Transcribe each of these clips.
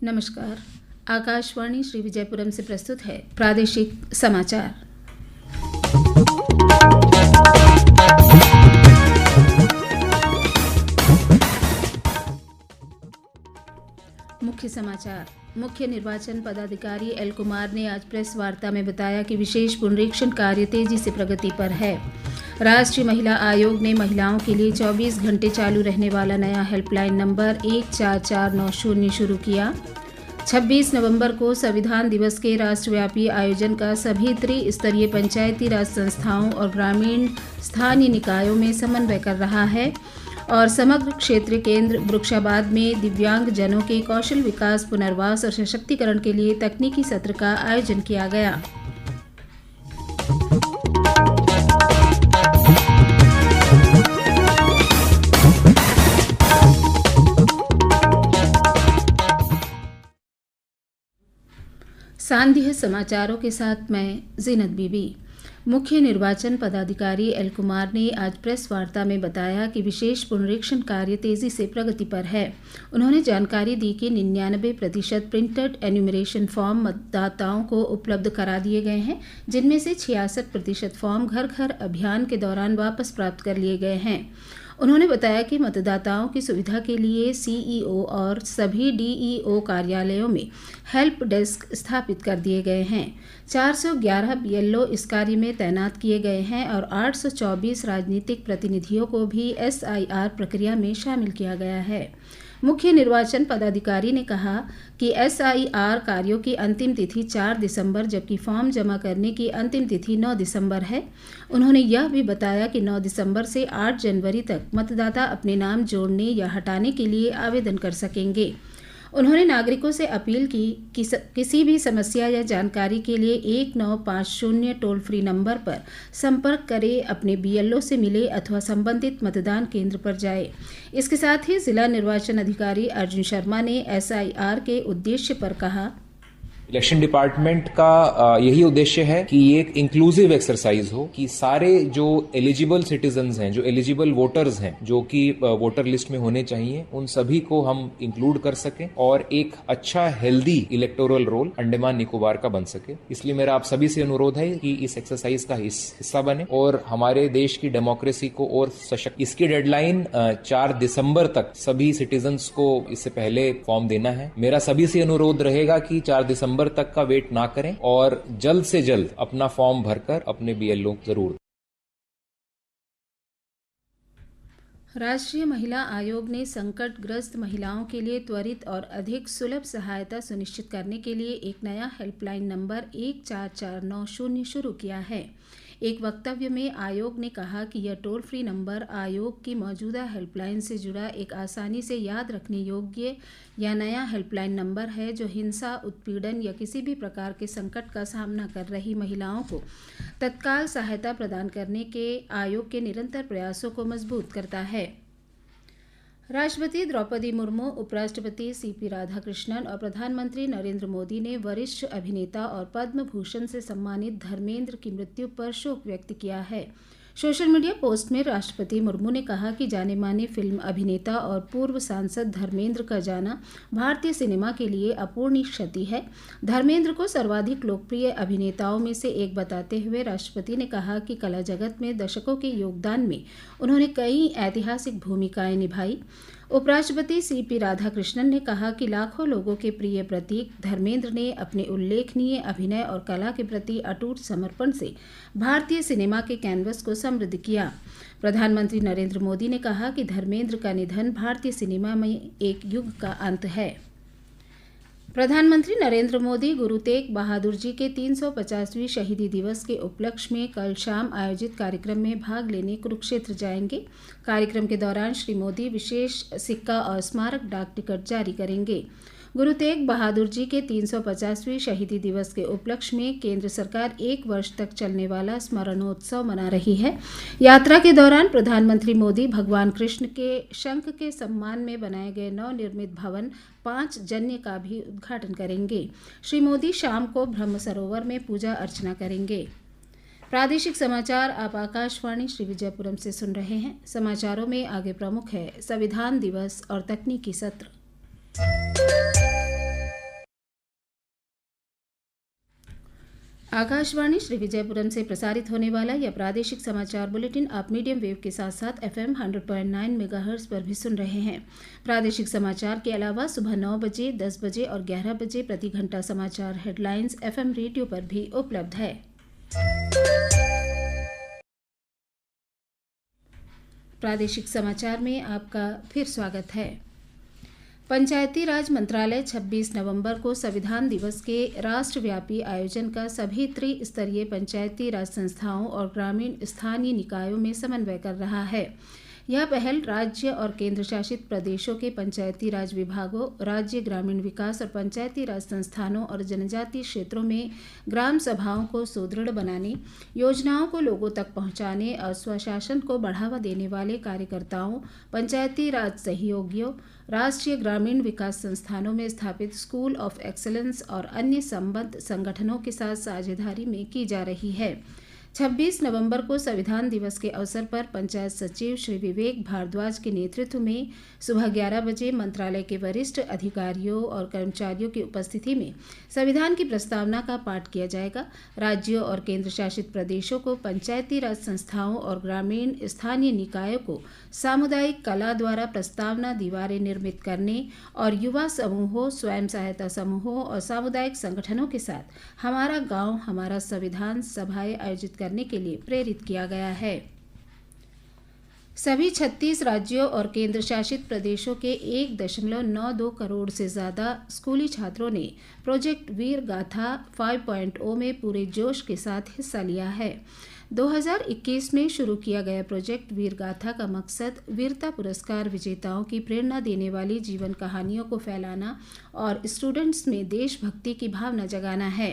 नमस्कार। आकाशवाणी श्री विजयपुरम से प्रस्तुत है प्रादेशिक समाचार। मुख्य समाचार। मुख्य निर्वाचन पदाधिकारी एल कुमार ने आज प्रेस वार्ता में बताया कि विशेष पुनरीक्षण कार्य तेजी से प्रगति पर है। राष्ट्रीय महिला आयोग ने महिलाओं के लिए 24 घंटे चालू रहने वाला नया हेल्पलाइन नंबर 14490 शुरू किया। 26 नवंबर को संविधान दिवस के राष्ट्रव्यापी आयोजन का सभी त्रिस्तरीय पंचायती राज संस्थाओं और ग्रामीण स्थानीय निकायों में समन्वय कर रहा है और समग्र क्षेत्रीय केंद्र वृक्षाबाद में दिव्यांग जनों के कौशल विकास, पुनर्वास और सशक्तिकरण के लिए तकनीकी सत्र का आयोजन किया गया। सांध्य समाचारों के साथ मैं जीनत बीबी। मुख्य निर्वाचन पदाधिकारी एल कुमार ने आज प्रेस वार्ता में बताया कि विशेष पुनरीक्षण कार्य तेजी से प्रगति पर है। उन्होंने जानकारी दी कि 99% प्रिंटेड एन्यूमरेशन फॉर्म मतदाताओं को उपलब्ध करा दिए गए हैं, जिनमें से 66% फॉर्म घर घर अभियान के दौरान वापस प्राप्त कर लिए गए हैं। उन्होंने बताया कि मतदाताओं की सुविधा के लिए सीईओ और सभी डीईओ कार्यालयों में हेल्प डेस्क स्थापित कर दिए गए हैं। 411 बीएलओ इस कार्य में तैनात किए गए हैं और 824 राजनीतिक प्रतिनिधियों को भी एसआईआर प्रक्रिया में शामिल किया गया है। मुख्य निर्वाचन पदाधिकारी ने कहा कि एसआईआर कार्यों की अंतिम तिथि 4 दिसंबर जबकि फॉर्म जमा करने की अंतिम तिथि 9 दिसंबर है। उन्होंने यह भी बताया कि 9 दिसंबर से 8 जनवरी तक मतदाता अपने नाम जोड़ने या हटाने के लिए आवेदन कर सकेंगे। उन्होंने नागरिकों से अपील की कि किसी भी समस्या या जानकारी के लिए 1950 टोल फ्री नंबर पर संपर्क करें, अपने बीएलओ से मिले अथवा संबंधित मतदान केंद्र पर जाए। इसके साथ ही जिला निर्वाचन अधिकारी अर्जुन शर्मा ने एसआईआर के उद्देश्य पर कहा। इलेक्शन डिपार्टमेंट का यही उद्देश्य है कि ये एक इंक्लूसिव एक्सरसाइज हो कि सारे जो एलिजिबल सिटीजन्स हैं, जो एलिजिबल वोटर्स हैं, जो कि वोटर लिस्ट में होने चाहिए, उन सभी को हम इंक्लूड कर सकें और एक अच्छा healthy electoral roll Andaman Nicobar का बन सके। इसलिए मेरा आप सभी से अनुरोध है कि इस एक्सरसाइज का हिस्सा बने और हमारे देश की डेमोक्रेसी को और सशक्त। इसकी डेडलाइन 4 दिसंबर तक सभी सिटीजन्स को इससे पहले फॉर्म देना है। मेरा सभी से अनुरोध रहेगा कि 4 दिसंबर तक का वेट ना करें और जल्द से जल्द अपना फॉर्म भरकर अपने बीएलओ जरूर। राष्ट्रीय महिला आयोग ने संकटग्रस्त महिलाओं के लिए त्वरित और अधिक सुलभ सहायता सुनिश्चित करने के लिए एक नया हेल्पलाइन नंबर 14490 शुरू किया है। एक वक्तव्य में आयोग ने कहा कि यह टोल फ्री नंबर आयोग की मौजूदा हेल्पलाइन से जुड़ा एक आसानी से याद रखने योग्य या नया हेल्पलाइन नंबर है जो हिंसा, उत्पीड़न या किसी भी प्रकार के संकट का सामना कर रही महिलाओं को तत्काल सहायता प्रदान करने के आयोग के निरंतर प्रयासों को मजबूत करता है। राष्ट्रपति द्रौपदी मुर्मू, उपराष्ट्रपति सीपी राधाकृष्णन और प्रधानमंत्री नरेंद्र मोदी ने वरिष्ठ अभिनेता और पद्म भूषण से सम्मानित धर्मेंद्र की मृत्यु पर शोक व्यक्त किया है। सोशल मीडिया पोस्ट में राष्ट्रपति मुर्मू ने कहा कि जाने माने फिल्म अभिनेता और पूर्व सांसद धर्मेंद्र का जाना भारतीय सिनेमा के लिए अपूर्णीय क्षति है। धर्मेंद्र को सर्वाधिक लोकप्रिय अभिनेताओं में से एक बताते हुए राष्ट्रपति ने कहा कि कला जगत में दशकों के योगदान में उन्होंने कई ऐतिहासिक भूमिकाएं निभाई। उपराष्ट्रपति सीपी राधाकृष्णन ने कहा कि लाखों लोगों के प्रिय प्रतीक धर्मेंद्र ने अपने उल्लेखनीय अभिनय और कला के प्रति अटूट समर्पण से भारतीय सिनेमा के कैनवस को समृद्ध किया। प्रधानमंत्री नरेंद्र मोदी ने कहा कि धर्मेंद्र का निधन भारतीय सिनेमा में एक युग का अंत है। प्रधानमंत्री नरेंद्र मोदी गुरु तेग बहादुर जी के 350वें शहीदी दिवस के उपलक्ष्य में कल शाम आयोजित कार्यक्रम में भाग लेने कुरुक्षेत्र जाएंगे। कार्यक्रम के दौरान श्री मोदी विशेष सिक्का और स्मारक डाक टिकट जारी करेंगे। गुरु तेग बहादुर जी के 350वें शहीदी दिवस के उपलक्ष्य में केंद्र सरकार 1 वर्ष तक चलने वाला स्मरणोत्सव मना रही है। यात्रा के दौरान प्रधानमंत्री मोदी भगवान कृष्ण के शंख के सम्मान में बनाए गए नवनिर्मित भवन 5 जन्य का भी उद्घाटन करेंगे। श्री मोदी शाम को ब्रह्म सरोवर में पूजा अर्चना करेंगे। प्रादेशिक समाचार आप आकाशवाणी श्री विजयपुरम से सुन रहे हैं। समाचारों में आगे प्रमुख है संविधान दिवस और तकनीकी सत्र। आकाशवाणी श्री विजयपुरम से प्रसारित होने वाला यह प्रादेशिक समाचार बुलेटिन आप मीडियम वेव के साथ साथ FM 100.9 मेगाहर्ट्ज पर भी सुन रहे हैं। प्रादेशिक समाचार के अलावा सुबह 9 बजे, 10 बजे और 11 बजे प्रति घंटा समाचार हेडलाइंस FM रेडियो पर भी उपलब्ध है। प्रादेशिक समाचार में आपका फिर स्वागत है। पंचायती राज मंत्रालय 26 नवंबर को संविधान दिवस के राष्ट्रव्यापी आयोजन का सभी त्रिस्तरीय पंचायती राज संस्थाओं और ग्रामीण स्थानीय निकायों में समन्वय कर रहा है। यह पहल राज्य और केंद्र शासित प्रदेशों के पंचायती राज विभागों, राज्य ग्रामीण विकास और पंचायती राज संस्थानों और जनजातीय क्षेत्रों में ग्राम सभाओं को सुदृढ़ बनाने, योजनाओं को लोगों तक पहुंचाने और स्वशासन को बढ़ावा देने वाले कार्यकर्ताओं, पंचायती राज सहयोगियों, राष्ट्रीय ग्रामीण विकास संस्थानों में स्थापित स्कूल ऑफ एक्सीलेंस और अन्य संबद्ध संगठनों के साथ साझेदारी में की जा रही है। 26 नवंबर को संविधान दिवस के अवसर पर पंचायत सचिव श्री विवेक भारद्वाज के नेतृत्व में सुबह 11 बजे मंत्रालय के वरिष्ठ अधिकारियों और कर्मचारियों की उपस्थिति में संविधान की प्रस्तावना का पाठ किया जाएगा। राज्यों और केंद्र शासित प्रदेशों को पंचायती राज संस्थाओं और ग्रामीण स्थानीय निकायों को सामुदायिक कला द्वारा प्रस्तावना दीवारें निर्मित करने और युवा समूहों, स्वयं सहायता समूहों और सामुदायिक संगठनों के साथ हमारा गांव हमारा संविधान सभाएं आयोजित करने के लिए प्रेरित किया गया है। सभी 36 राज्यों और केंद्र शासित प्रदेशों के 1.92 करोड़ से ज़्यादा स्कूली छात्रों ने प्रोजेक्ट वीर गाथा 5.0 में पूरे जोश के साथ हिस्सा लिया है। 2021 में शुरू किया गया प्रोजेक्ट वीर गाथा का मकसद वीरता पुरस्कार विजेताओं की प्रेरणा देने वाली जीवन कहानियों को फैलाना और स्टूडेंट्स में देशभक्ति की भावना जगाना है।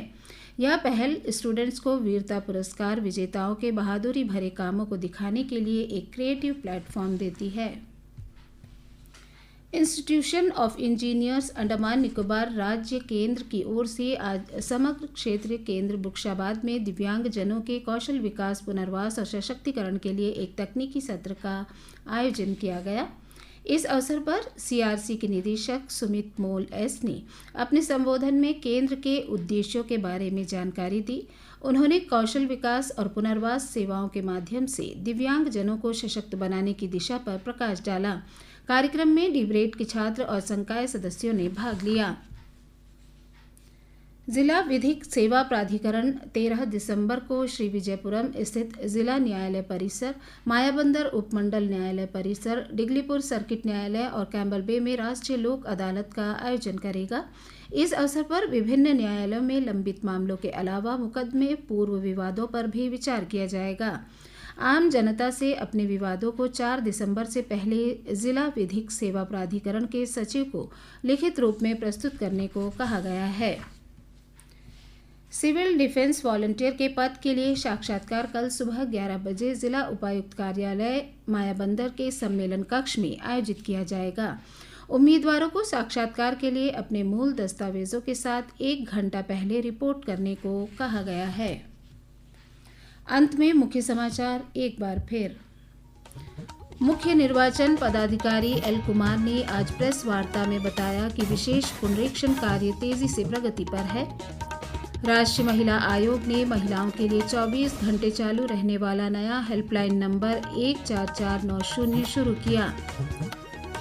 यह पहल स्टूडेंट्स को वीरता पुरस्कार विजेताओं के बहादुरी भरे कामों को दिखाने के लिए एक क्रिएटिव प्लेटफॉर्म देती है। Institution of engineers Andaman Nicobar राज्य केंद्र की ओर से आज समग्र क्षेत्रीय केंद्र बुक्शाबाद में दिव्यांगजनों के कौशल विकास, पुनर्वास और सशक्तिकरण के लिए एक तकनीकी सत्र का आयोजन किया गया। इस अवसर पर CRC के निदेशक सुमित मोल एस ने अपने संबोधन में केंद्र के उद्देश्यों के बारे में जानकारी दी। उन्होंने कौशल विकास और पुनर्वास सेवाओं के माध्यम से दिव्यांगजनों को सशक्त बनाने की दिशा पर प्रकाश डाला। कार्यक्रम में डीब्रेड के छात्र और संकाय सदस्यों ने भाग लिया। जिला विधिक सेवा प्राधिकरण 13 दिसंबर को श्री विजयपुरम स्थित जिला न्यायालय परिसर, मायाबंदर उपमंडल न्यायालय परिसर, डिगलीपुर सर्किट न्यायालय और कैम्बल बे में राष्ट्रीय लोक अदालत का आयोजन करेगा। इस अवसर पर विभिन्न न्यायालयों में लंबित मामलों के अलावा मुकदमे, पूर्व विवादों पर भी विचार किया जाएगा। आम जनता से अपने विवादों को 4 दिसंबर से पहले जिला विधिक सेवा प्राधिकरण के सचिव को लिखित रूप में प्रस्तुत करने को कहा गया है। सिविल डिफेंस वॉलंटियर के पद के लिए साक्षात्कार कल सुबह 11 बजे जिला उपायुक्त कार्यालय मायाबंदर के सम्मेलन कक्ष में आयोजित किया जाएगा। उम्मीदवारों को साक्षात्कार के लिए अपने मूल दस्तावेजों के साथ 1 घंटा पहले रिपोर्ट करने को कहा गया है। अंत में मुख्य समाचार एक बार फिर। मुख्य निर्वाचन पदाधिकारी एल कुमार ने आज प्रेस वार्ता में बताया कि विशेष पुनरीक्षण कार्य तेजी से प्रगति पर है। राष्ट्रीय महिला आयोग ने महिलाओं के लिए 24 घंटे चालू रहने वाला नया हेल्पलाइन नंबर 14490 शुरू किया।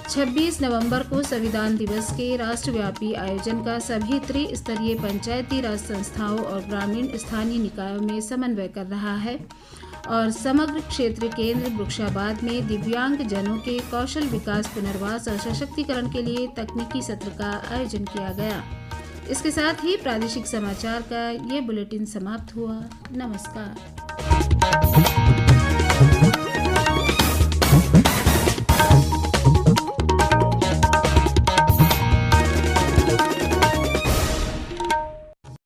26 नवंबर को संविधान दिवस के राष्ट्रव्यापी आयोजन का सभी त्रिस्तरीय पंचायती राज संस्थाओं और ग्रामीण स्थानीय निकायों में समन्वय कर रहा है और समग्र क्षेत्रीय केंद्र वृक्षाबाद में दिव्यांग जनों के कौशल विकास, पुनर्वास और सशक्तिकरण के लिए तकनीकी सत्र का आयोजन किया गया। इसके साथ ही प्रादेशिक समाचार का ये बुलेटिन समाप्त हुआ। नमस्कार।